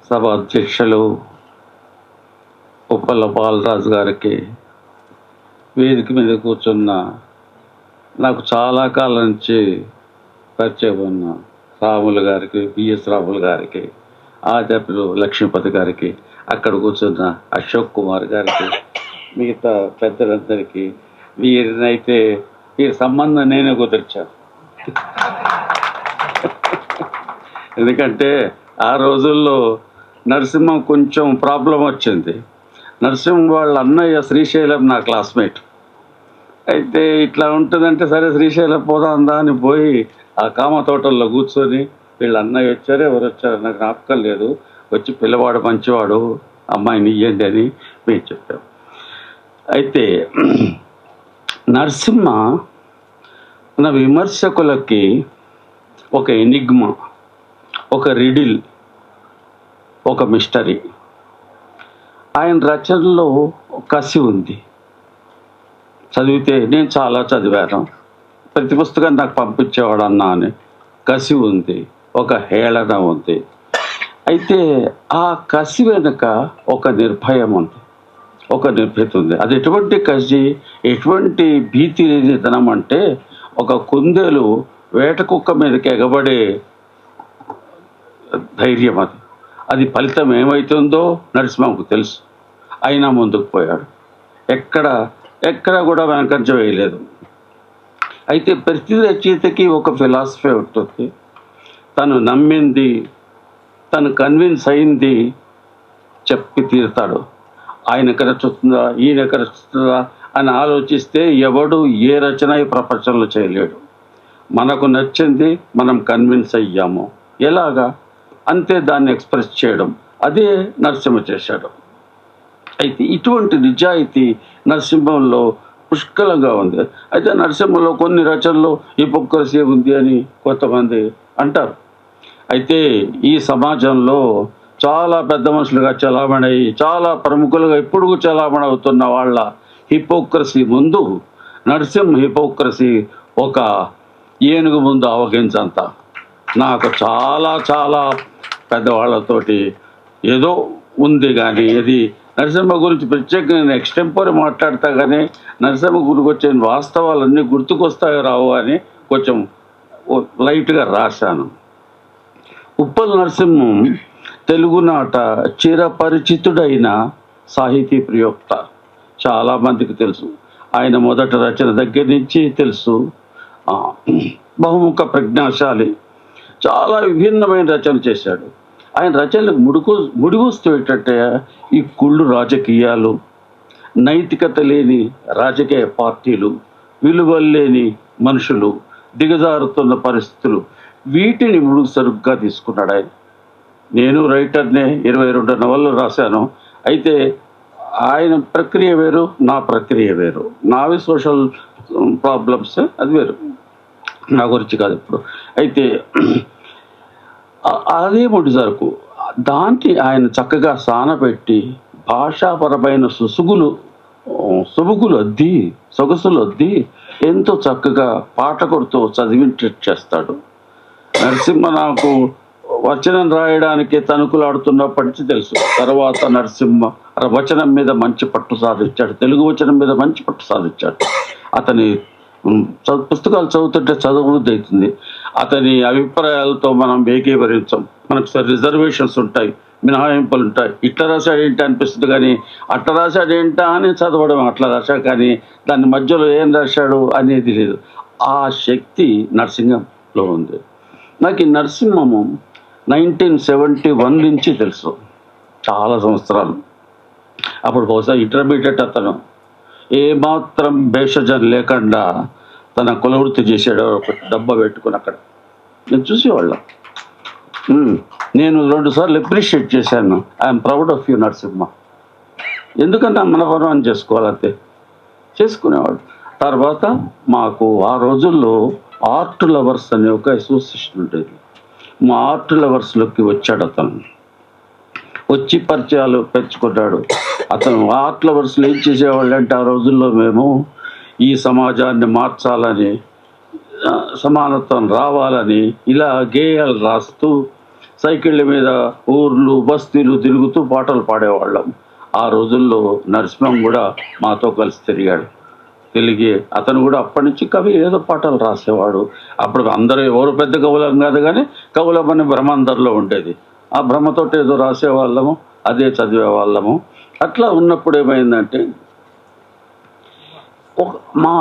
సభ అధ్యక్షులు ఉప్పల బాలరాజు గారికి, వేదిక మీద కూర్చున్న నాకు చాలా కాలం నుంచి పరిచయం ఉన్న రాములు గారికి, బిఎస్ రాములు గారికి, ఆచార్యులు లక్ష్మీపతి గారికి, అక్కడ కూర్చున్న అశోక్ కుమార్ గారికి, మిగతా పెద్దలందరికీ, వీరి సంబంధం నేనే కుదిర్చాను. ఎందుకంటే ఆ రోజుల్లో నరసింహం కొంచెం ప్రాబ్లం వచ్చింది. నరసింహం వాళ్ళ అన్నయ్య శ్రీశైలం నా క్లాస్మేట్. అయితే ఇట్లా ఉంటుందంటే సరే శ్రీశైలం పోదాందా అని పోయి ఆ కామ తోటల్లో కూర్చొని వీళ్ళ అన్నయ్య వచ్చారు, ఎవరు వచ్చారు నాకు జ్ఞాపకం లేదు, వచ్చి పిల్లవాడు మంచివాడు, అమ్మాయిని ఇయ్యండి అని మేము చెప్పాం. అయితే నరసింహ నా విమర్శకులకి ఒక ఎనిగ్మా, ఒక రిడిల్, ఒక మిస్టరీ. ఆయన రచనలో కసి ఉంది. చదివితే నేను చాలా చదివాను, ప్రతి పుస్తకాన్ని నాకు పంపించేవాడు అన్నా అని కసి ఉంది, ఒక హేళన ఉంది. అయితే ఆ కసి వెనుక ఒక నిర్భయం ఉంది, ఒక నిర్భీత ఉంది. అది ఎటువంటి కసి, ఎటువంటి భీతి లేనితనం అంటే ఒక కుందేలు వేట కుక్క మీదకి ఎగబడే ధైర్యం. అది ఫలితం ఏమవుతుందో నరసింహకు తెలుసు, అయినా ముందుకు పోయాడు. ఎక్కడ కూడా వెనకంజ వేయలేదు. అయితే ప్రతి రచయితకి ఒక ఫిలాసఫీ ఉంటుంది. తను నమ్మింది, తను కన్విన్స్ అయింది చెప్పి తీరుతాడు. ఆయన నచ్చుతుందా, ఈయన నచ్చుతుందా అని ఆలోచిస్తే ఎవడు ఏ రచన ఈ ప్రపంచంలో చేయలేడు. మనకు నచ్చింది మనం కన్విన్స్ అయ్యాము, ఎలాగా అంతే దాన్ని ఎక్స్ప్రెస్ చేయడం, అదే నరసింహ చేశాడు. అయితే ఇటువంటి నిజాయితీ నరసింహంలో పుష్కలంగా ఉంది. అయితే నరసింహంలో కొన్ని రచనలు హిపోక్రసీ ఉంది అని కొంతమంది అంటారు. అయితే ఈ సమాజంలో చాలా పెద్ద మనుషులుగా చలామణి, చాలా ప్రముఖులుగా ఇప్పుడు చలామణి అవుతున్న వాళ్ళ హిపోక్రసీ ముందు నరసింహ హిపోక్రసీ ఒక ఏనుగు ముందు అవగించంత. నాకు చాలా చాలా పెద్దవాళ్ళతోటి ఏదో ఉంది, కానీ ఇది నరసింహ గురించి ప్రత్యేకంగా నేను ఎక్స్టెంపోర్ మాట్లాడతా, కానీ నరసింహ గురికి వచ్చిన వాస్తవాలన్నీ గుర్తుకొస్తాయో రావు అని కొంచెం లైట్గా రాశాను. ఉప్పల్ నరసింహం తెలుగునాట చిరపరిచితుడైన సాహితీ ప్రయోక్త, చాలామందికి తెలుసు. ఆయన మొదట రచన దగ్గర నుంచి తెలుసు. బహుముఖ ప్రజ్ఞాశాలి, చాలా విభిన్నమైన రచన చేశాడు. ఆయన రచనలకు ముడివస్తు ఏంటంటే ఈ కుళ్ళు రాజకీయాలు, నైతికత లేని రాజకీయ పార్టీలు, విలువలు లేని మనుషులు, దిగజారుతున్న పరిస్థితులు, వీటిని ముడుగు సరుగ్గా తీసుకున్నాడు ఆయన. నేను రైటర్నే, 22 నవలలు రాశాను. అయితే ఆయన ప్రక్రియ వేరు, నా ప్రక్రియ వేరు. నావి సోషల్ ప్రాబ్లమ్స్, అది వేరు, నా గురించి కాదు ఇప్పుడు. అయితే అదే ముడిసరుకు, దాన్ని ఆయన చక్కగా సానపెట్టి భాషాపరమైన సొబుగులు అద్ది, సొగసులు అద్ది ఎంతో చక్కగా పాఠకుడితో చదివించేట్ చేస్తాడు. నరసింహ నాకు వచనం రాయడానికి తణుకులాడుతున్నప్పటి నుంచి తెలుసు. తర్వాత నరసింహ వచనం మీద మంచి పట్టు సాధించాడు, తెలుగు వచనం మీద మంచి పట్టు సాధించాడు. అతని పుస్తకాలు చదువుతుంటే చదవబుద్ధి అవుతుంది. అతని అభిప్రాయాలతో మనం ఏకీభవించం, మనకు రిజర్వేషన్స్ ఉంటాయి, మినహాయింపులు ఉంటాయి. ఇట్లా రాశాడు ఏంటి అనిపిస్తుంది, కానీ అట్లా రాశాడు ఏంటా అని చదవడం, అట్లా రాశాడు కానీ దాని మధ్యలో ఏం రాశాడు అనేది లేదు. ఆ శక్తి నరసింహంలో ఉంది. నాకు ఈ నరసింహము 1971 నుంచి తెలుసు, చాలా సంవత్సరాలు. అప్పుడు బహుశా ఇంటర్మీడియట్. అతను ఏమాత్రం భేషజం లేకుండా తన కులవృత్తి చేసాడు, ఒక డబ్బా పెట్టుకుని అక్కడ. నేను చూసేవాళ్ళం. నేను 2 సార్లు అప్రిషియేట్ చేశాను. I'm proud of you Narasimha. ఎందుకన్నా మన పరం చేసుకోవాలంతే చేసుకునేవాడు. తర్వాత మాకు ఆ రోజుల్లో ఆర్ట్ లవర్స్ అనే ఒక అసోసియేషన్ ఉండేది. మా ఆర్ట్ లవర్స్లోకి వచ్చాడు అతను, వచ్చి పరిచయాలు పెంచుకున్నాడు. అతను ఆర్ట్ లవర్స్లో ఏం చేసేవాళ్ళు అంటే, ఆ రోజుల్లో మేము ఈ సమాజాన్ని మార్చాలని, సమానత్వం రావాలని ఇలా గేయాలు రాస్తూ సైకిళ్ళ మీద ఊర్లు బస్తీలు తిరుగుతూ పాటలు పాడేవాళ్ళం. ఆ రోజుల్లో నరసింహం కూడా మాతో కలిసి తిరిగాడు. తిరిగి అతను కూడా అప్పటి నుంచి కవి ఏదో పాటలు రాసేవాడు. అప్పుడు అందరూ ఎవరు పెద్ద కవులం కాదు, కానీ కవులం అనే భ్రమ అందరిలో ఉండేది. ఆ భ్రమతోటి ఏదో రాసేవాళ్ళము, అదే చదివేవాళ్ళము. అట్లా ఉన్నప్పుడు ఏమైందంటే మా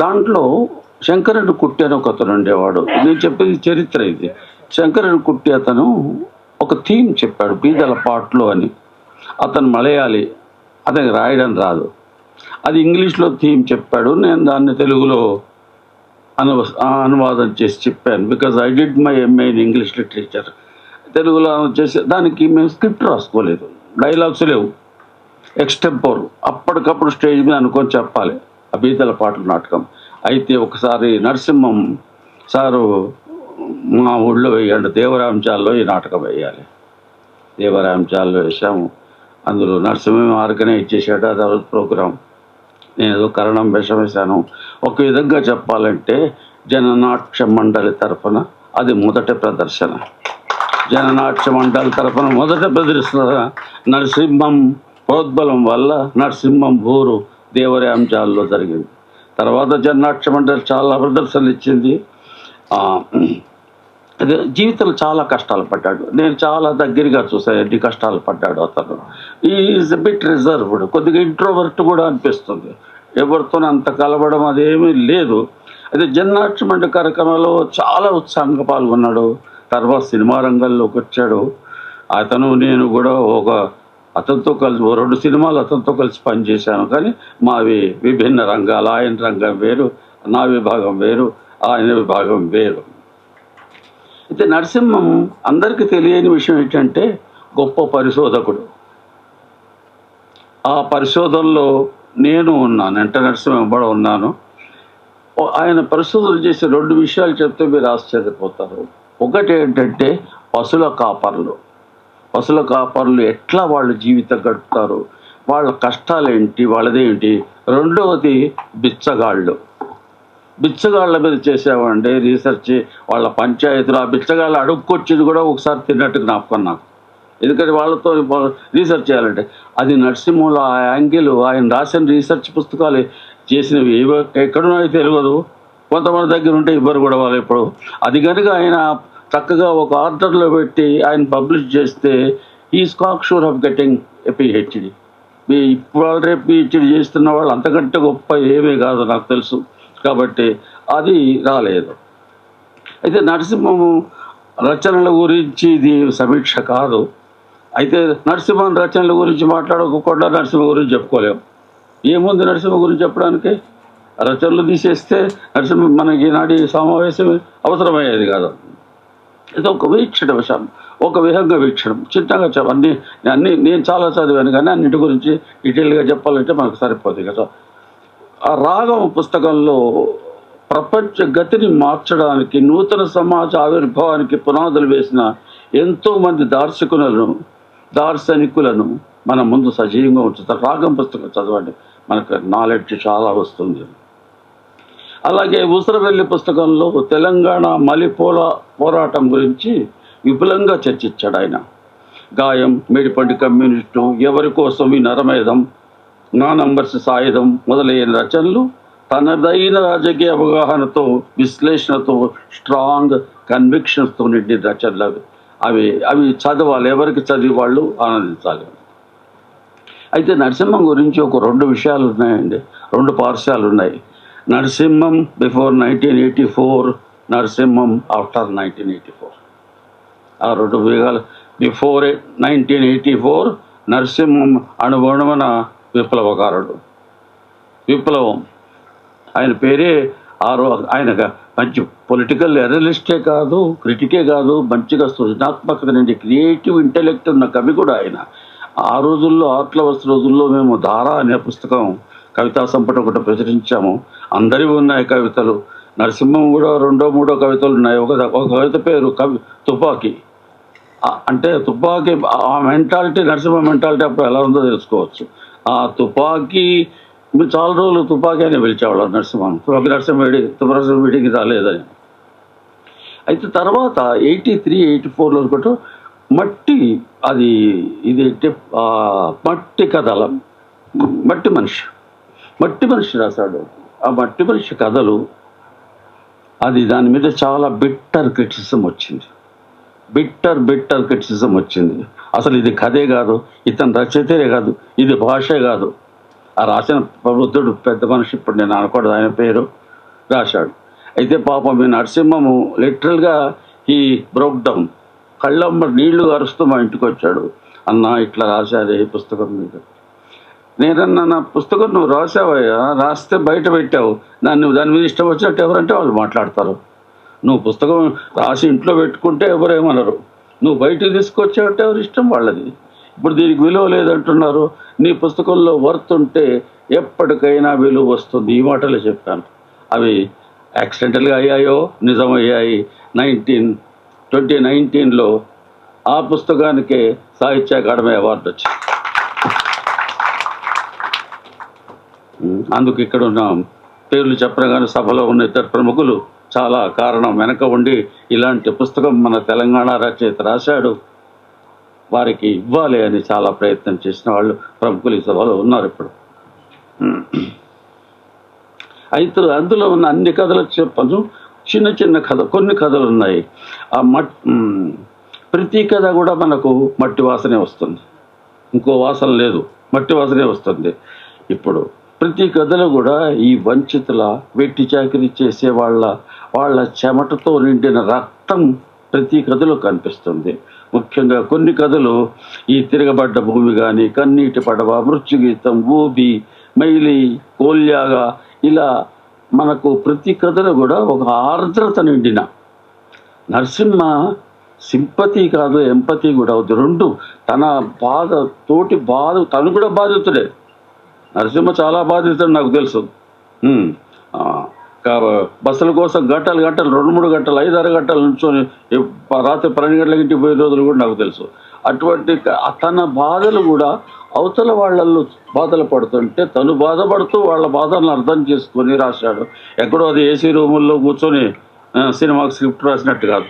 దాంట్లో శంకరుడు కుట్టి అని ఒక అతను ఉండేవాడు. నేను చెప్పేది చరిత్ర ఇది. శంకరుడు కుట్టి అతను ఒక థీమ్ చెప్పాడు, బీదల పాటలు అని. అతను మలయాళి, అతనికి రాయడం రాదు. అది ఇంగ్లీష్లో థీమ్ చెప్పాడు. నేను దాన్ని తెలుగులో అనువాదం చేసి చెప్పాను. Because I did my MA in English literature. తెలుగులో చేసి దానికి మేము స్క్రిప్ట్ రాసుకోలేదు, డైలాగ్స్ లేవు, ఎక్స్టెంపోర్ అప్పటికప్పుడు స్టేజ్ మీద అనుకొని చెప్పాలి ఆ బీదల పాటల నాటకం. అయితే ఒకసారి నరసింహం సారు మా ఊళ్ళో వేయండి, దేవరాంచాల్లో ఈ నాటకం వేయాలి. దేవరాంచాల్లో వేసాము. అందులో నరసింహం ఆర్గనైజ్ చేశాడు. అది రోజు ప్రోగ్రాం. నేను ఏదో కరణం వేషం వేశాను. ఒక విధంగా చెప్పాలంటే జననాట్య మండలి తరఫున అది మొదటి ప్రదర్శన. జననాట్య మండలి తరఫున మొదట ప్రదర్శన నరసింహం ప్రోద్బలం వల్ల నరసింహం ఊరు దేవరాంచాల్లో జరిగింది. తర్వాత జననాట్య మండలి చాలా ప్రదర్శనలు ఇచ్చింది. అదే జీవితంలో చాలా కష్టాలు పడ్డాడు. నేను చాలా దగ్గరగా చూసాను ఎన్ని కష్టాలు పడ్డాడు అతను. ఈజ్ బిట్ రిజర్వ్డ్, కొద్దిగా ఇంట్రోవర్ట్ కూడా అనిపిస్తుంది. ఎవరితో అంత కలవడం అదేమీ లేదు. అయితే జననాట్య మండలి కార్యక్రమంలో చాలా ఉత్సాహంగా పాల్గొన్నాడు. తర్వాత సినిమా రంగంలోకి వచ్చాడు. అతను నేను కూడా అతనితో కలిసి 2 సినిమాలు అతనితో కలిసి పనిచేశాను. కానీ మావి విభిన్న రంగాలు. ఆయన రంగం వేరు, నా విభాగం వేరు, ఆయన విభాగం వేరు. అయితే నరసింహం అందరికీ తెలియని విషయం ఏంటంటే గొప్ప పరిశోధకుడు. ఆ పరిశోధనలో నేను ఉన్నాను, వెంట నరసింహం కూడా ఉన్నాను. ఆయన పరిశోధనలు చేసే 2 విషయాలు చెప్తే మీరు ఆశ్చర్యపోతారు. ఒకటి ఏంటంటే పశువుల కాపర్లు. పశువుల కాపర్లు ఎట్లా వాళ్ళు జీవితం గడుపుతారు, వాళ్ళ కష్టాలేంటి, వాళ్ళదేంటి. రెండవది బిచ్చగాళ్ళు. బిచ్చగాళ్ళ మీద చేసామండి రీసెర్చ్. వాళ్ళ పంచాయతీలు ఆ బిచ్చగాళ్ళు అడుక్కొచ్చింది కూడా ఒకసారి తిన్నట్టు జ్ఞాపకం నాకు. ఎందుకంటే వాళ్ళతో రీసెర్చ్ చేయాలంటే అది నరసింహుల ఆ యాంగిల్, ఆయన రాసిన రీసెర్చ్ పుస్తకాలు చేసినవి ఎక్కడున్నాయో తెలియదు. కొంతమంది దగ్గర ఉంటే ఇవ్వరు కూడా వాళ్ళు ఎప్పుడు. అది కనుక ఆయన చక్కగా ఒక ఆర్డర్లో పెట్టి ఆయన పబ్లిష్ చేస్తే is cocksure of getting a PhD. ఇప్పుడు రేపు పిహెచ్డి చేస్తున్న వాళ్ళు అంతకంటే గొప్ప ఏమీ కాదు నాకు తెలుసు. కాబట్టి అది రాలేదు. అయితే నరసింహము రచనల గురించి ఇది సమీక్ష కాదు. అయితే నరసింహం రచనల గురించి మాట్లాడకుండా నరసింహ గురించి చెప్పుకోలేము. ఏముంది నరసింహ గురించి చెప్పడానికి? రచనలు తీసేస్తే నరసింహ మనకి ఈనాటి సమావేశం అవసరమయ్యేది కాదు. ఇది ఒక వీక్షణ విషయం, ఒక విహంగ వీక్షణం. చిన్నగా అన్నీ నేను చాలా చదివాను, కానీ అన్నిటి గురించి డీటెయిల్గా చెప్పాలంటే మనకు సరిపోతుంది కదా. ఆ రాగం పుస్తకంలో ప్రపంచ గతిని మార్చడానికి, నూతన సమాజ ఆవిర్భావానికి పునాదులు వేసిన ఎంతోమంది దార్శనికులను మన ముందు సజీవంగా ఉంచుతారు. రాగం పుస్తకం చదవండి, మనకు నాలెడ్జ్ చాలా వస్తుంది. అలాగే ఉసిరవెల్లి పుస్తకంలో తెలంగాణ మలిపూల పోరాటం గురించి విపులంగా చర్చించాడు ఆయన. గాయం, మేడిపండి కమ్యూనిస్టు, ఎవరి కోసం ఈ నరమేధం, నా నంబర్స్ సాయుధం మొదలైన రచనలు తనదైన రాజకీయ అవగాహనతో, విశ్లేషణతో, స్ట్రాంగ్ కన్విక్షన్స్తో నిండిన రచనలు అవి. అవి చదవాలి, ఎవరికి చదివి వాళ్ళు ఆనందించాలి. అయితే నరసింహం గురించి ఒక 2 విషయాలు ఉన్నాయండి, 2 పార్శ్వాలు ఉన్నాయి. Narasimham before 1984, Narasimham after 1984. ఆ 2 విభాగాలు. బిఫోర్ 1984 నరసింహం అణువణువున విప్లవకారుడు. విప్లవం ఆయన పేరే. ఆయన మంచి పొలిటికల్ ఎనలిస్టే కాదు, క్రిటికే కాదు, మంచిగా సృజనాత్మకత నుండి క్రియేటివ్ ఇంటెలెక్ట్ ఉన్న కవి కూడా ఆయన. ఆ రోజుల్లో ఆర్ట్లవర్స్ రోజుల్లో మేము ధారా అనే పుస్తకం కవితా సంపుట ఒకటి ప్రచురించాము. అందరివి ఉన్నాయి కవితలు. నరసింహం కూడా 2, 3 కవితలు ఉన్నాయి. ఒక కవిత పేరు తుపాకీ. అంటే తుపాకీ ఆ మెంటాలిటీ, నరసింహ మెంటాలిటీ అప్పుడు ఎలా ఉందో తెలుసుకోవచ్చు. ఆ తుపాకీ చాలా రోజులు తుపాకీ అని పిలిచేవాళ్ళు నరసింహం. తుపాకీ నరసింహ వీడికి రాలేదని. అయితే తర్వాత 83, 84లో ఒకటి మట్టి, అది ఇది మట్టి కథల మట్టి మనిషి రాశాడు. ఆ మట్టి మనిషి కథలు, అది దాని మీద చాలా బిట్టర్ క్రిటిసిజం వచ్చింది. అసలు ఇది కథే కాదు, ఇతను రచయితే కాదు, ఇది భాషే కాదు. ఆ రాసిన ప్రబుద్ధుడు పెద్ద మనిషి, ఇప్పుడు నేను అనకూడదు ఆయన పేరు, రాశాడు. అయితే పాపం మీ నరసింహము లిటరల్గా ఈ బ్రోక్ డౌన్, కళ్ళమ్మ నీళ్లు అరుస్తూ మా ఇంటికి వచ్చాడు. అన్న ఇట్లా రాశారు ఈ పుస్తకం మీద. నేనన్నా, నా పుస్తకం నువ్వు రాసావయ్యా, రాస్తే బయట పెట్టావు, దాని మీద ఇష్టం వచ్చినట్టు ఎవరంటే వాళ్ళు మాట్లాడతారు. నువ్వు పుస్తకం రాసి ఇంట్లో పెట్టుకుంటే ఎవరేమనరు, నువ్వు బయటకు తీసుకొచ్చావంటే ఎవరి ఇష్టం వాళ్ళది. ఇప్పుడు దీనికి విలువ లేదంటున్నారు. నీ పుస్తకంలో వర్త్ ఉంటే ఎప్పటికైనా విలువ వస్తుంది. ఈ మాటలే చెప్పాను. అవి యాక్సిడెంటల్గా అయ్యాయో నిజమయ్యాయి. 2019లో ఆ పుస్తకానికే సాహిత్య అకాడమీ అవార్డు వచ్చింది. అందుకు ఇక్కడ ఉన్న పేర్లు చెప్పగానే సభలో ఉన్న ఇద్దరు ప్రముఖులు చాలా కారణం వెనక ఉండి ఇలాంటి పుస్తకం మన తెలంగాణ రచయిత రాశాడు, వారికి ఇవ్వాలి అని చాలా ప్రయత్నం చేసిన వాళ్ళు ప్రముఖులు ఈ సభలో ఉన్నారు ఇప్పుడు. అయితే అందులో ఉన్న అన్ని కథలు చెప్పను, చిన్న కొన్ని కథలు ఉన్నాయి. ఆ ప్రతి కథ కూడా మనకు మట్టి వాసనే వస్తుంది, ఇంకో వాసన లేదు, మట్టి వాసనే వస్తుంది. ఇప్పుడు ప్రతి కథలో కూడా ఈ వంచితుల, వెట్టి చాకిరీ చేసే వాళ్ళ చెమటతో నిండిన రక్తం ప్రతి కథలో కనిపిస్తుంది. ముఖ్యంగా కొన్ని కథలు, ఈ తిరగబడ్డ భూమి కానీ, కన్నీటి పడవ, మృత్యుగీతం, ఊబి, మైలి, కోల్యాగా, ఇలా మనకు ప్రతి కథలో కూడా ఒక ఆర్ద్రత నిండిన. నరసింహ సింపతి కాదు, ఎంపతి కూడా అవుతుంది, రెండు. తన తోటి బాధ, తను కూడా బాధితుడే. నరసింహ చాలా బాధితుడు నాకు తెలుసు. బస్సుల కోసం గంటలు 2-3 గంటలు 5-6 గంటలు నుంచొని రాత్రి 12 గంటలకి ఇంటికి పోయే రోజులు కూడా నాకు తెలుసు. అటువంటి తన బాధలు కూడా అవతల వాళ్ళల్లో బాధలు పడుతుంటే తను బాధపడుతూ వాళ్ళ బాధలను అర్థం చేసుకొని రాశాడు. ఎక్కడో అది ఏసీ రూముల్లో కూర్చొని సినిమాకి స్క్రిప్ట్ రాసినట్టు కాదు.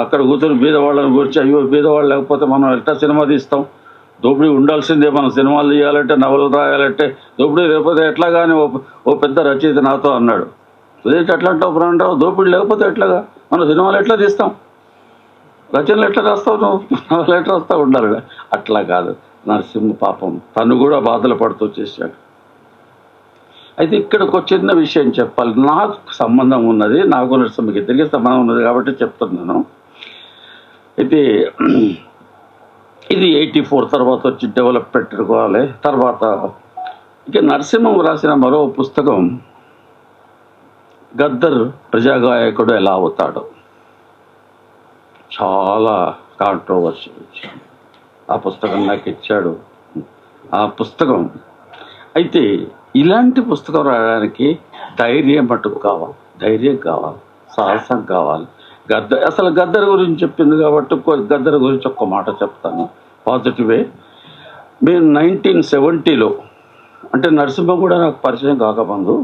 అక్కడ కూర్చొని బీదవాళ్ళని గురించి, అయ్యో బీదవాళ్ళు లేకపోతే మనం ఎట్లా సినిమా తీస్తాం, దోపిడీ ఉండాల్సిందే, మనం సినిమాలు తీయాలంటే, నవలు రాయాలంటే దోపిడీ లేకపోతే ఎట్లా. కానీ ఓ పెద్ద రచయిత నాతో అన్నాడు, అదేంటి ఎట్లా అంటావు ప్రాణరావు, దోపిడీ లేకపోతే ఎట్లాగా, మనం సినిమాలు ఎట్లా తీస్తాం, రచనలు ఎట్లా రాస్తావు, నువ్వు నవలు ఎట్లా రాస్తావు, ఉండాలి. అట్లా కాదు, నరసింహ పాపం తను కూడా బాధలు పడుతూ చేశాడు. అయితే ఇక్కడికి ఒక చిన్న విషయం చెప్పాలి, నాకు సంబంధం ఉన్నది, నాకు నరసింహకి ఇద్దరికి సంబంధం ఉన్నది కాబట్టి చెప్తున్నాను. అయితే ఇది 84 తర్వాత వచ్చి డెవలప్ పెట్టుకోవాలి. తర్వాత ఇక నరసింహం రాసిన మరో పుస్తకం గద్దర్ ప్రజాగాయకుడు ఎలా అవుతాడు, చాలా కాంట్రవర్సీ వచ్చింది. ఆ పుస్తకం నాకు ఇచ్చాడు. ఆ పుస్తకం అయితే ఇలాంటి పుస్తకం రాయడానికి ధైర్యం మటుకు కావాలి, ధైర్యం కావాలి, సాహసం కావాలి. అసలు గద్దర్ గురించి చెప్పింది కాబట్టి గద్దర్ గురించి ఒక్క మాట చెప్తాను, పాజిటివే. మేము 1970లో, అంటే నరసింహ కూడా నాకు పరిచయం కాకముందు,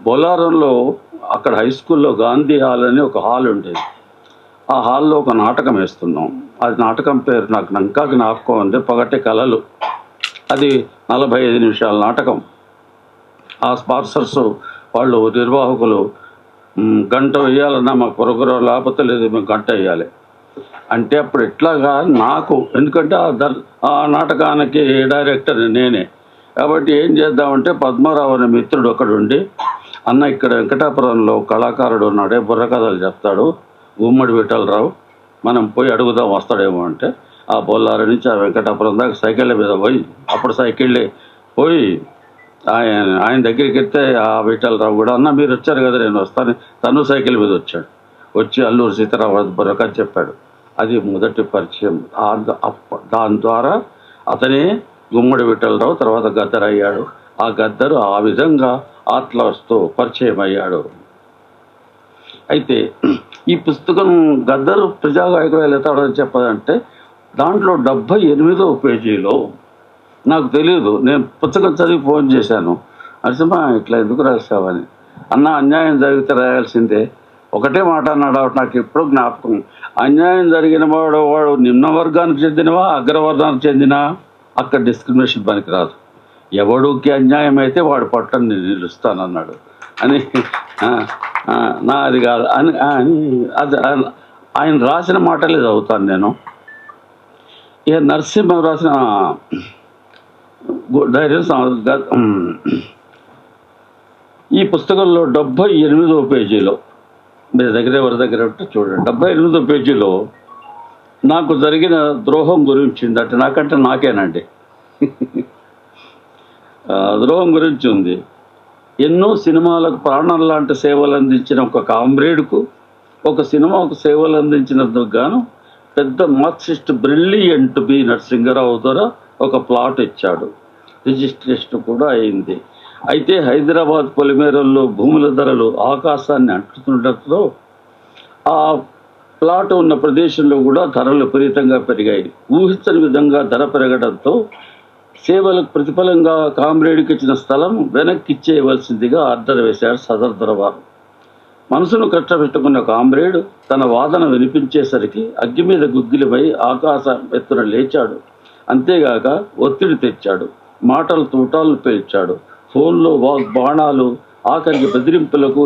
బొలారంలో అక్కడ హై స్కూల్లో గాంధీ హాల్ అని ఒక హాల్ ఉండేది. ఆ హాల్లో ఒక నాటకం వేస్తున్నాం. అది నాటకం పేరు నాకు ఇంకా జ్ఞాపకం ఉంది, పగటి కళలు. అది 45 నిమిషాల నాటకం. ఆ స్పాన్సర్స్ వాళ్ళు నిర్వాహకులు గంట వేయాలన్నా మాకు పొరగరో, లేకపోతే లేదు మేము గంట వేయాలి అంటే అప్పుడు ఎట్లాగా నాకు, ఎందుకంటే ఆ నాటకానికి డైరెక్టర్ నేనే కాబట్టి ఏం చేద్దామంటే పద్మారావు అనే మిత్రుడు ఒకడుండి, అన్న ఇక్కడ వెంకటాపురంలో కళాకారుడు ఉన్నాడే, బుర్రకథలు చెప్తాడు, గుమ్మడి విఠలరావు, మనం పోయి అడుగుదాం వస్తాడేమో అంటే ఆ బొల్లారి నుంచి ఆ వెంకటాపురం దాకా సైకిళ్ళ మీద పోయి, అప్పుడు సైకిళ్ళే పోయి ఆయన దగ్గరికి వెళ్తే ఆ విఠలరావు కూడా, అన్న మీరు వచ్చారు కదా నేను వస్తాను, తను సైకిల్ మీద వచ్చాడు. వచ్చి అల్లూరు సీతారామరాజు బుర్రకథ చెప్పాడు. అది మొదటి పరిచయం. దాని ద్వారా అతనే గుమ్మడి విఠలరావు, తర్వాత గద్దర్ అయ్యాడు. ఆ గద్దరు ఆ విధంగా ఆత్లర్స్తో పరిచయం అయ్యాడు. అయితే ఈ పుస్తకం గద్దరు ప్రజాగాయకుడు వెళ్తాడని చెప్పదంటే దాంట్లో 78వ పేజీలో, నాకు తెలియదు, నేను పుస్తకం చదివి ఫోన్ చేశాను, నరసింహ ఇట్లా ఎందుకు రాసావని. అన్న అన్యాయం జరిగితే రాయాల్సిందే, ఒకటే మాట అన్నాడు, నాకు ఎప్పుడు జ్ఞాపకం. అన్యాయం జరిగిన వాడు నిమ్న వర్గానికి చెందినవా అగ్రవర్గానికి చెందినా అక్కడ డిస్క్రిమినేషన్ పనికిరాదు. ఎవడికి అన్యాయం అయితే వాడి పట్ల నేను నిలుస్తానన్నాడు అని. నాది కాదు అని అది ఆయన రాసిన మాటలే చదువుతాను నేను. ఇక నరసింహ రాసిన ఈ పుస్తకంలో 78వ పేజీలో, మీ దగ్గర ఎవరి దగ్గర ఉంటే చూడండి, 78వ పేజీలో నాకు జరిగిన ద్రోహం గురించి అంటే నాకంటే నాకేనండి ద్రోహం గురించి ఉంది. ఎన్నో సినిమాలకు ప్రాణం లాంటి సేవలు అందించిన ఒక కామ్రేడ్కు ఒక సినిమాకు సేవలు అందించినందుకు గాను పెద్ద మార్క్సిస్ట్ బ్రిలియంట్ బి నరసింగరావు ద్వారా ఒక ప్లాట్ ఇచ్చాడు. రిజిస్ట్రేషన్ కూడా అయింది. అయితే హైదరాబాద్ పొలిమేరల్లో భూముల ధరలు ఆకాశాన్ని అంటుతుండటంతో ఆ ప్లాట్ ఉన్న ప్రదేశంలో కూడా ధరలు విపరీతంగా పెరిగాయి. ఊహించని విధంగా ధర పెరగడంతో సేవలకు ప్రతిఫలంగా కామ్రేడ్కి ఇచ్చిన స్థలం వెనక్కి ఇచ్చేయవలసిందిగా ఆర్డర్ వేశాడు సదర్ దర్బారు. మనసును కష్టపెట్టుకున్న కామ్రేడ్ తన వాదన వినిపించేసరికి అగ్గి మీద గుగ్గిలిపై ఆకాశం ఎత్తున లేచాడు. అంతేగాక ఒత్తిడి తెచ్చాడు, మాటలు తూటాలు పేల్చాడు, ఫోన్లో బాణాలు, ఆఖరికి బెదిరింపులకు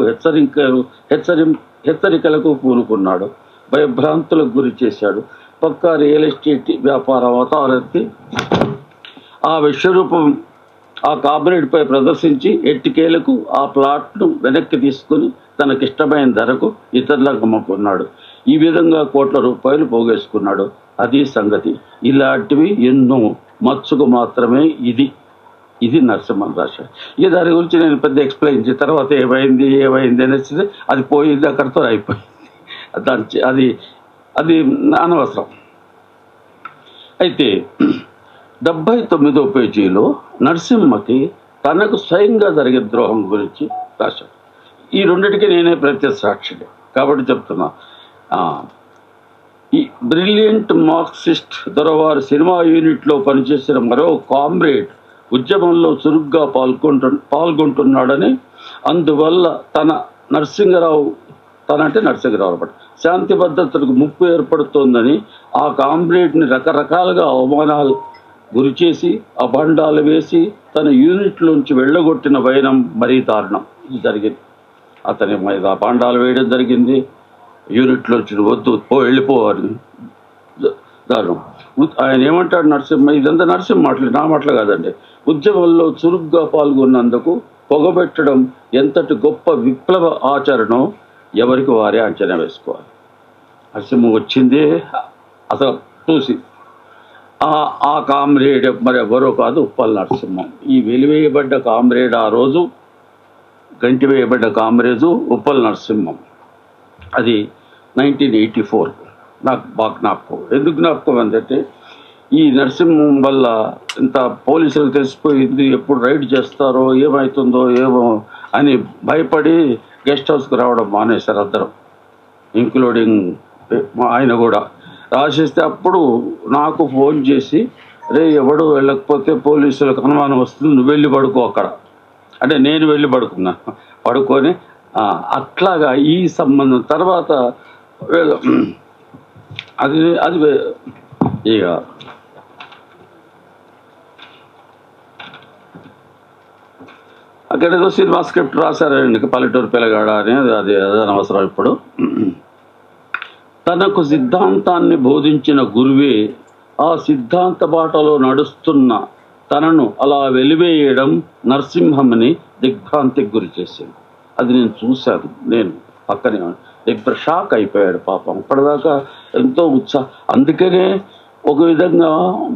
హెచ్చరికలకు పూనుకున్నాడు. భయభ్రాంతులకు గురి చేశాడు. పక్కా రియల్ ఎస్టేట్ వ్యాపారం అవతారెత్తి ఆ విశ్వరూపం ఆ కామ్రేడ్పై ప్రదర్శించి ఎట్టికేలకు ఆ ప్లాట్ను వెనక్కి తీసుకుని తనకిష్టమైన ధరకు ఇతరులకు అమ్ముకున్నాడు. ఈ విధంగా కోట్ల రూపాయలు పోగేసుకున్నాడు. అది సంగతి. ఇలాంటివి ఎన్నో, మచ్చుకు మాత్రమే ఇది నరసింహన్ రాశాడు. ఇక దాని గురించి నేను పెద్ద ఎక్స్ప్లెయిన్ చేసిన తర్వాత ఏమైంది అనేసి అది పోయింది, అక్కడితో అయిపోయింది. అది అనవసరం. అయితే 79వ పేజీలో నరసింహకి తనకు స్వయంగా జరిగిన ద్రోహం గురించి రాశాడు. ఈ రెండిటికి నేనే ప్రత్యక్ష సాక్షిని కాబట్టి చెప్తున్నా. ఈ బ్రిలియంట్ మార్క్సిస్ట్ దొరవారి సినిమా యూనిట్లో పనిచేసిన మరో కామ్రేడ్ ఉద్యమంలో చురుగ్గా పాల్గొంటున్నాడని, అందువల్ల నరసింగరావు అనమాట శాంతి భద్రతలకు ముప్పు ఏర్పడుతోందని ఆ కామ్రేడ్ని రకరకాలుగా అవమానాలు గురిచేసి అభండాలు వేసి తన యూనిట్లోంచి వెళ్ళగొట్టిన వైనం మరీ దారుణం. ఇది జరిగింది. అతని మీద అభండాలు వేయడం జరిగింది. యూనిట్లోంచి వద్దు వెళ్ళిపోవాలి దారుణం. ఆయన ఏమంటాడు నరసింహ, ఇదంతా నరసింహ మాటలు, నా మాటలు కాదండి. ఉద్యమంలో చురుగ్గా పాల్గొన్నందుకు పొగబెట్టడం ఎంతటి గొప్ప విప్లవ ఆచరణో ఎవరికి వారే అంచనా వేసుకోవాలి. నరసింహ వచ్చిందే అసలు చూసి ఆ కామ్రేడ్ మరి ఎవరో కాదు, ఉప్పల్ నరసింహం. ఈ వెలివేయబడ్డ కామ్రేడ్, ఆ రోజు గంటి వేయబడ్డ కామ్రేజు ఉప్పల్ నరసింహం. అది 1984. నాకు బాగా జ్ఞాపకం. ఎందుకు జ్ఞాపకం అంటే ఈ నరసింహం వల్ల ఇంత పోలీసులకు తెలిసిపోయింది, ఎప్పుడు రైడ్ చేస్తారో ఏమవుతుందో ఏమో అని భయపడి గెస్ట్ హౌస్కి రావడం మానేశారు అందరం, ఇంక్లూడింగ్ ఆయన కూడా. రాసేస్తే అప్పుడు నాకు ఫోన్ చేసి, రే ఎవడు వెళ్ళకపోతే పోలీసులకు అనుమానం వస్తుంది, నువ్వు వెళ్ళి పడుకో అక్కడ అంటే నేను వెళ్ళి పడుకొని అట్లాగా ఈ సంబంధం తర్వాత అది ఇక అక్కడ ఏదో సినిమా స్క్రిప్ట్ రాశారండి, పల్లెటూరు పిల్లగాడ అని. అది అనవసరం ఇప్పుడు. తనకు సిద్ధాంతాన్ని బోధించిన గురువే ఆ సిద్ధాంత బాటలో నడుస్తున్న తనను అలా వెలివేయడం నరసింహంని దిగ్భ్రాంతికి గురి చేసింది. అది నేను చూశాను. నేను పక్కనే షాక్ అయిపోయాడు పాపం. అప్పటిదాకా ఎంతో ఉత్సాహం. అందుకనే ఒక విధంగా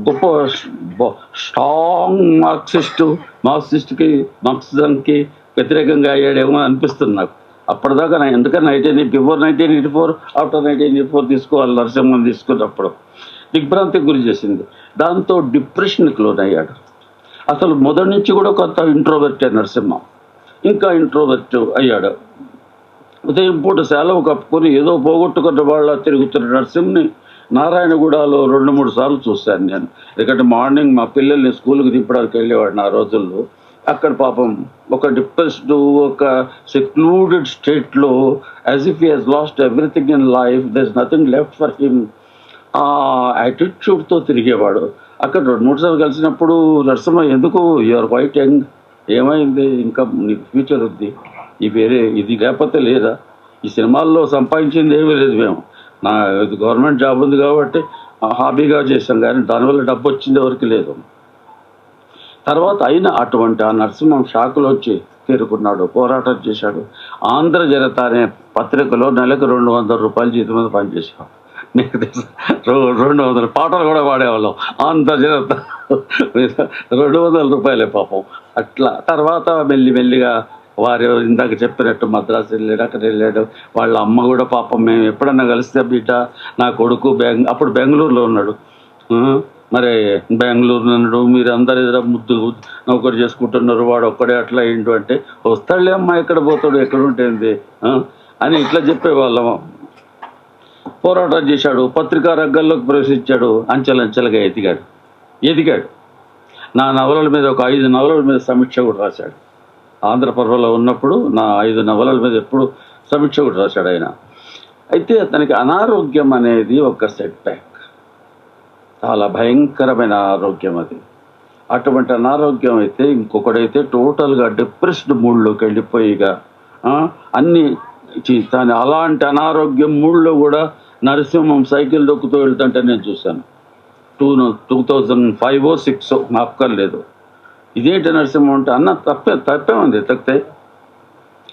గొప్ప స్ట్రాంగ్ మార్క్సిజంకి వ్యతిరేకంగా అయ్యాడేమో అనిపిస్తుంది నాకు. అప్పటిదాకా ఎందుకని 1984 ఆఫ్టర్ 1984 తీసుకోవాలి, నరసింహం తీసుకున్నప్పుడు దిగ్భ్రాంతికి గురి చేసింది. దాంతో డిప్రెషన్కి లోనయ్యాడు. అసలు మొదటి నుంచి కూడా కొంత ఇంట్రోవర్టే నరసింహ, ఇంకా ఇంట్రోవర్ట్ అయ్యాడు. ఉదయం పూట సెలవు కప్పుకొని ఏదో పోగొట్టుకున్న వాళ్ళ తిరుగుతున్న నరసింహని నారాయణగూడలో 2-3 సార్లు చూశాను నేను. ఎందుకంటే మార్నింగ్ మా పిల్లల్ని స్కూల్కి దింపడానికి వెళ్ళేవాడిని ఆ రోజుల్లో. అక్కడ పాపం ఒక డిప్రెస్డ్, ఒక సెక్లూడెడ్ స్టేట్లో, as if he has lost everything in life, there is nothing left for him, ఆ యాటిట్యూడ్తో తిరిగేవాడు. అక్కడ 2-3 సార్లు కలిసినప్పుడు, నరసింహ ఎందుకు యూఆర్ క్వైట్ యంగ్, ఏమైంది, ఇంకా నీకు ఫ్యూచర్ ఉంది, ఈ వేరే ఇది లేకపోతే లేదా, ఈ సినిమాల్లో సంపాదించింది ఏమీ లేదు, మేము నా గవర్నమెంట్ జాబ్ ఉంది కాబట్టి హాబీగా చేశాం, కానీ దానివల్ల డబ్బు వచ్చింది ఎవరికి లేదు. తర్వాత అయినా అటువంటి ఆ నరసింహం షాకులో వచ్చి తీరుకున్నాడు, పోరాటం చేశాడు. ఆంధ్ర జనత అనే పత్రికలో నెలకు 200 రూపాయలు జీతం మీద పనిచేసేవాడు. నీకు తెలుసు, 200 పాటలు కూడా పాడేవాళ్ళం. ఆంధ్ర జనత 200 రూపాయలే పాపం. అట్లా తర్వాత మెల్లిమెల్లిగా వారు ఇందాక చెప్పినట్టు మద్రాసు వెళ్ళాడు, అక్కడ వెళ్ళాడు. వాళ్ళ అమ్మ కూడా పాపం, మేము ఎప్పుడన్నా కలిస్తే బిడ్డ నా కొడుకు అప్పుడు బెంగళూరులో ఉన్నాడు, మరి బెంగళూరు నన్ను మీరు అందరు ఎదుర ముద్దు నౌకరు చేసుకుంటున్నారు, వాడు ఒక్కడే అట్లా ఏంటో అంటే, వస్తాడులే అమ్మా, ఎక్కడ పోతాడు, ఎక్కడ ఉంటుంది అని ఇట్లా చెప్పేవాళ్ళం. పోరాటం చేశాడు, పత్రికా రంగంలోకి ప్రవేశించాడు, అంచెలంచెలుగా ఎదిగాడు. నా నవలల మీద ఒక 5 నవలల మీద సమీక్ష కూడా రాశాడు. ఆంధ్రపర్వలో ఉన్నప్పుడు నా 5 నవలల మీద ఎప్పుడు సమీక్ష కూడా రాశాడు ఆయన. అయితే అతనికి అనారోగ్యం అనేది ఒక సెట్ బ్యాక్, చాలా భయంకరమైన అనారోగ్యం అది. అటువంటి అనారోగ్యం అయితే ఇంకొకడైతే టోటల్గా డిప్రెస్డ్ మూడ్లోకి వెళ్ళిపోయిగా అన్నీ తాను అలాంటి అనారోగ్యం మూడ్లో కూడా నరసింహం సైకిల్ దొక్కుతూ వెళ్తుంటే నేను చూశాను. 2005-06 జ్ఞాపకం లేదు. ఇదేంటి నరసింహం అంటే, అన్న తప్పే ఉంది తప్పితే.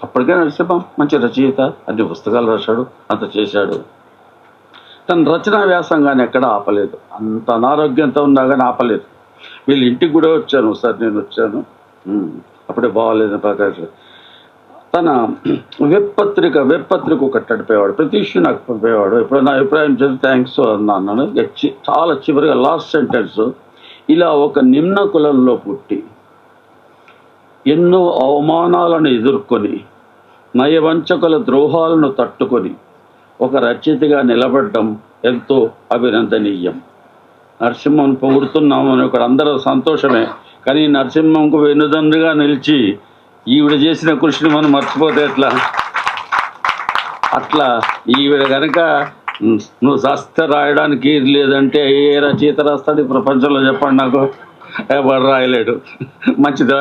అప్పటికే నరసింహం మంచి రచయిత, అన్ని పుస్తకాలు రాశాడు, అంత చేశాడు. తన రచనా వ్యాసంగానే ఎక్కడ ఆపలేదు, అంత అనారోగ్యంతో ఉన్నా కానీ ఆపలేదు. వీళ్ళ ఇంటికి కూడా వచ్చాను సార్, నేను వచ్చాను, అప్పుడే బాగాలేదు ప్రకాష్. తన వెబ్ పత్రిక ఒకటి నడిపేవాడు, ప్రతి ఇష్యూ నాకు పంపేవాడు. ఎప్పుడు నా అభిప్రాయం చేసి థ్యాంక్స్ అన్నాను. చాలా చివరిగా లాస్ట్ సెంటెన్స్, ఇలా ఒక నిమ్న కులంలో పుట్టి ఎన్నో అవమానాలను ఎదుర్కొని నయవంచకుల ద్రోహాలను తట్టుకొని ఒక రచయితగా నిలబడడం ఎంతో అభినందనీయం. నరసింహం పొగుడుతున్నామని ఒకడు అందరూ సంతోషమే, కానీ నరసింహంకు వెన్నుదన్నుగా నిలిచి ఈవిడ చేసిన కృషిని మనం మర్చిపోతే ఎట్లా? అట్లా ఈవిడ కనుక నువ్వు శాస్త్ర రాయడానికి ఇది లేదంటే ఏ రచయిత రాస్తాడు ఈ ప్రపంచంలో, చెప్పండి నాకు? ఎవరు రాయలేడు. మంచిది,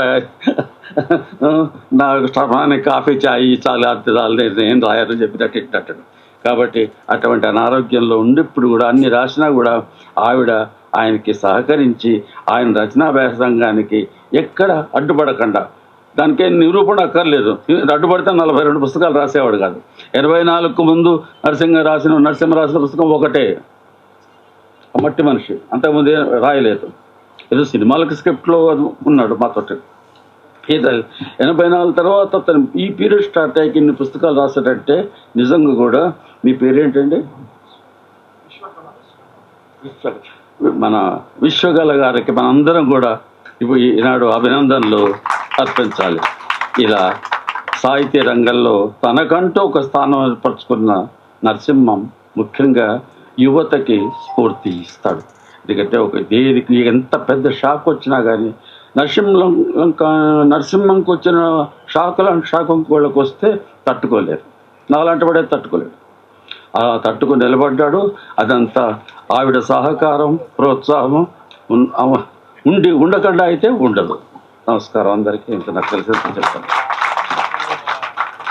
నాకు సమయానికి కాఫీ చాయ్ చాలు, అంతే చాలు, నేను రాయాలని చెప్పినట్టు ఇట్టడు. కాబట్టి అటువంటి అనారోగ్యంలో ఉండి ఇప్పుడు కూడా అన్ని రాసినా కూడా ఆవిడ ఆయనకి సహకరించి ఆయన రచనా వ్యాసంగానికి ఎక్కడ అడ్డుపడకుండా, దానికేం నిరూపణ అక్కర్లేదు, అడ్డుపడితే 42 పుస్తకాలు రాసేవాడు కాదు. 84కు ముందు నరసింహ రాసిన పుస్తకం ఒకటే, మట్టి మనిషి, అంతకుముందు రాయలేదు. ఏదో సినిమాలకు స్క్రిప్ట్లో ఉన్నాడు మాతోటి. 84 తర్వాత అతను ఈ పీరియడ్ స్టార్ట్ అయ్యాక ఇన్ని పుస్తకాలు రాశాడంటే నిజంగా కూడా. మీ పేరేంటండి? మన విశ్వకళ గారికి మనందరం కూడా ఈనాడు అభినందనలు అర్పించాలి. ఇలా సాహిత్య రంగంలో తనకంటూ ఒక స్థానం ఏర్పరచుకున్న నరసింహం ముఖ్యంగా యువతకి స్ఫూర్తి ఇస్తాడు. ఎందుకంటే ఒక దేనికి ఎంత పెద్ద షాక్ వచ్చినా కానీ నరసింహంకి వచ్చిన షాకు వాళ్ళకి వస్తే తట్టుకోలేరు, నాలాంటి వాడే తట్టుకోలేడు. అలా తట్టుకుని నిలబడ్డాడు. అదంతా ఆవిడ సహకారం, ప్రోత్సాహం ఉండకుండా అయితే ఉండదు. నమస్కారం అందరికీ. ఇంత నాకు తెలిసి చెప్తాను.